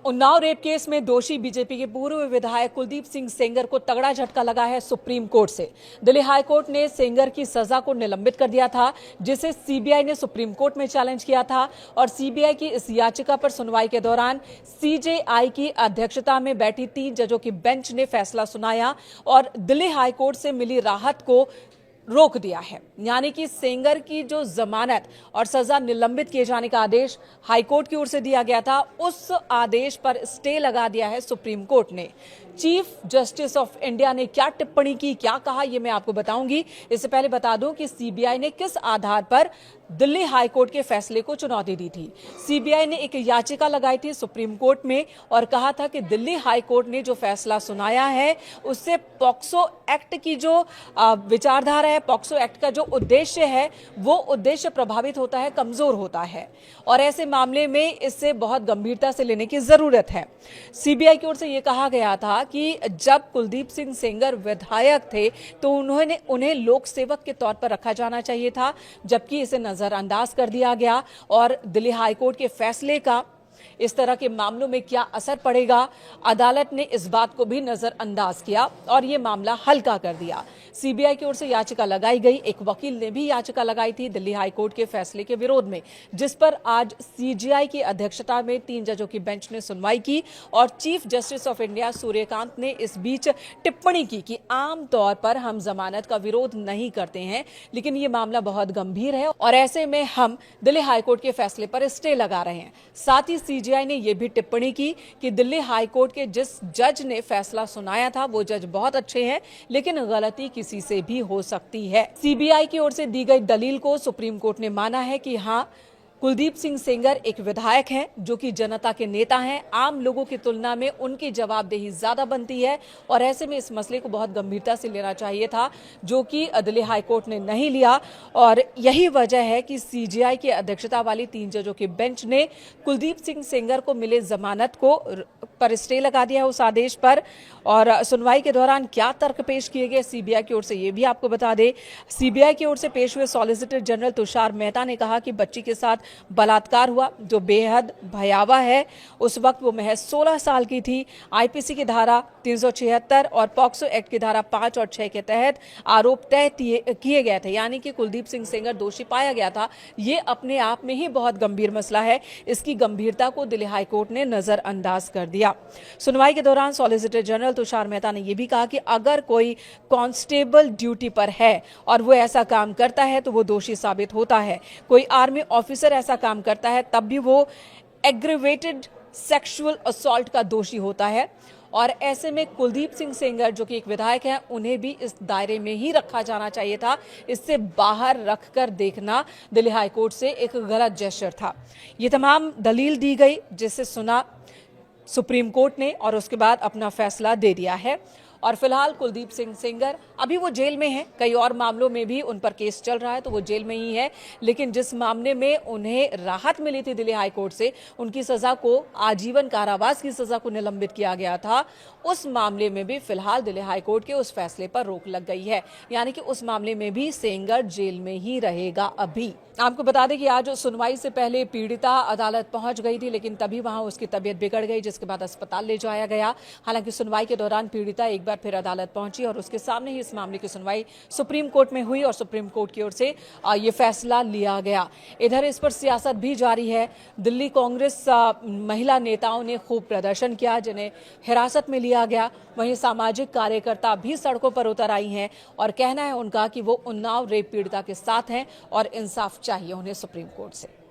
Unnao rape case में दोषी BJP के पूर्व विधायक कुलदीप सिंह सेंगर को तगड़ा झटका लगा है सुप्रीम कोर्ट से। दिल्ली हाई कोर्ट ने सेंगर की सजा को निलंबित कर दिया था, जिसे सीबीआई ने सुप्रीम कोर्ट में चैलेंज किया था। और सीबीआई की इस याचिका पर सुनवाई के दौरान सीजेआई की अध्यक्षता में बैठी 3 जजों की बेंच ने फैसला सुनाया और दिल्ली हाई कोर्ट से मिली राहत को रोक दिया है। यानी कि सेंगर की जो जमानत और सजा निलंबित किए जाने का आदेश हाईकोर्ट की ओर से दिया गया था, उस आदेश पर स्टे लगा दिया है सुप्रीम कोर्ट ने। चीफ जस्टिस ऑफ इंडिया ने क्या टिप्पणी की, क्या कहा, यह मैं आपको बताऊंगी। इससे पहले बता दूं कि सीबीआई ने किस आधार पर दिल्ली हाईकोर्ट के फैसले को चुनौती दी थी। सीबीआई ने एक याचिका लगाई थी सुप्रीम कोर्ट में और कहा था कि दिल्ली हाईकोर्ट ने जो फैसला सुनाया है उससे पॉक्सो एक्ट की जो विचारधारा है, पॉक्सो एक्ट का जो उद्देश्य है, वो उद्देश्य प्रभावित होता है, कमजोर होता है और ऐसे मामले में इससे बहुत गंभीरता से लेने की जरूरत है। सीबीआई की ओर से यह कहा गया था कि जब कुलदीप सिंह सेंगर विधायक थे तो उन्हें लोक सेवक के तौर पर रखा जाना चाहिए था, जबकि इसे नजरअंदाज कर दिया गया। और दिल्ली हाईकोर्ट के फैसले का इस तरह के मामलों में क्या असर पड़ेगा, अदालत ने इस बात को भी नजरअंदाज किया और यह मामला हल्का कर दिया। सीबीआई की ओर से याचिका लगाई गई, एक वकील ने भी याचिका लगाई थी दिल्ली हाईकोर्ट के फैसले के विरोध में, जिस पर आज सीजेआई की अध्यक्षता में 3 जजों की बेंच ने सुनवाई की और chief justice of India Suryakant ने इस बीच टिप्पणी की कि आमतौर पर हम जमानत का विरोध नहीं करते हैं, लेकिन यह मामला बहुत गंभीर है और ऐसे में हम दिल्ली हाईकोर्ट के फैसले पर स्टे लगा रहे हैं। साथ ही सीजेआई ने यह भी टिप्पणी की कि दिल्ली हाईकोर्ट के जिस जज ने फैसला सुनाया था वो जज बहुत अच्छे हैं, लेकिन गलती किसी से भी हो सकती है। सीबीआई की ओर से दी गई दलील को सुप्रीम कोर्ट ने माना है कि हां, कुलदीप सिंह सेंगर एक विधायक हैं जो कि जनता के नेता हैं। आम लोगों की तुलना में उनकी जवाबदेही ज्यादा बनती है और ऐसे में इस मसले को बहुत गंभीरता से लेना चाहिए था, जो कि दिल्ली हाईकोर्ट ने नहीं लिया। और यही वजह है कि सीजेआई की अध्यक्षता वाली 3 जजों की बेंच ने कुलदीप सिंह सेंगर को मिले जमानत को पर स्टे लगा दिया है उस आदेश पर। और सुनवाई के दौरान क्या तर्क पेश किए गए सीबीआई की ओर से, ये भी आपको बता दें। सीबीआई की ओर से पेश हुए सॉलिसिटर जनरल तुषार मेहता ने कहा कि बच्ची के साथ बलात्कार हुआ जो बेहद भयावह है। उस वक्त वो महज 16 साल की थी। आईपीसी की धारा 376 और पॉक्सो एक्ट की धारा 5 और 6 के तहत आरोप तय किए गए थे, यानी कि कुलदीप सिंह सेंगर दोषी पाया गया था। ये अपने आप में ही बहुत गंभीर मसला है। इसकी गंभीरता को दिल्ली हाईकोर्ट ने नजरअंदाज कर दिया। सुनवाई के दौरान सॉलिसिटर जनरल तुषार मेहता ने यह भी कहा कि अगर कोई कांस्टेबल ड्यूटी पर है और वो ऐसा काम करता है तो वो दोषी साबित होता है। कोई आर्मी ऑफिसर ऐसा काम करता है तब भी वो एग्रीवेटेड सेक्सुअल असॉल्ट का दोषी होता है। और ऐसे में कुलदीप सिंह सेंगर जो कि एक विधायक है, उन्हें भी इस दायरे में ही रखा जाना चाहिए था। इससे बाहर रखकर देखना दिल्ली हाईकोर्ट से एक गलत जेस्चर था। ये तमाम दलील दी गई, जिसे सुना सुप्रीम कोर्ट ने और उसके बाद अपना फैसला दे दिया है। और फिलहाल कुलदीप सिंह सेंगर अभी वो जेल में है। कई और मामलों में भी उन पर केस चल रहा है तो वो जेल में ही है, लेकिन जिस मामले में उन्हें राहत मिली थी दिल्ली हाईकोर्ट से, उनकी सजा को आजीवन कारावास की सजा को निलंबित किया गया था, उस मामले में भी फिलहाल दिल्ली हाईकोर्ट के उस फैसले पर रोक लग गई है। यानी कि उस मामले में भी सेंगर जेल में ही रहेगा। अभी आपको बता दें कि आज सुनवाई से पहले पीड़िता अदालत पहुंच गई थी, लेकिन तभी वहां उसकी तबीयत बिगड़ गई, जिसके बाद अस्पताल ले जाया गया। हालांकि सुनवाई के दौरान पीड़िता एक बार फिर अदालत पहुंची और उसके सामने ही इस मामले की सुनवाई सुप्रीम कोर्ट में हुई और सुप्रीम कोर्ट की ओर से ये फैसला लिया गया। इधर इस पर सियासत भी जारी है। दिल्ली कांग्रेस महिला नेताओं ने खूब प्रदर्शन किया, जिन्हें हिरासत में लिया गया। वहीं सामाजिक कार्यकर्ता भी सड़कों पर उतर आई हैं और कहना है उनका कि वो उन्नाव रेप पीड़िता के साथ हैं और इंसाफ चाहिए उन्हें सुप्रीम कोर्ट से।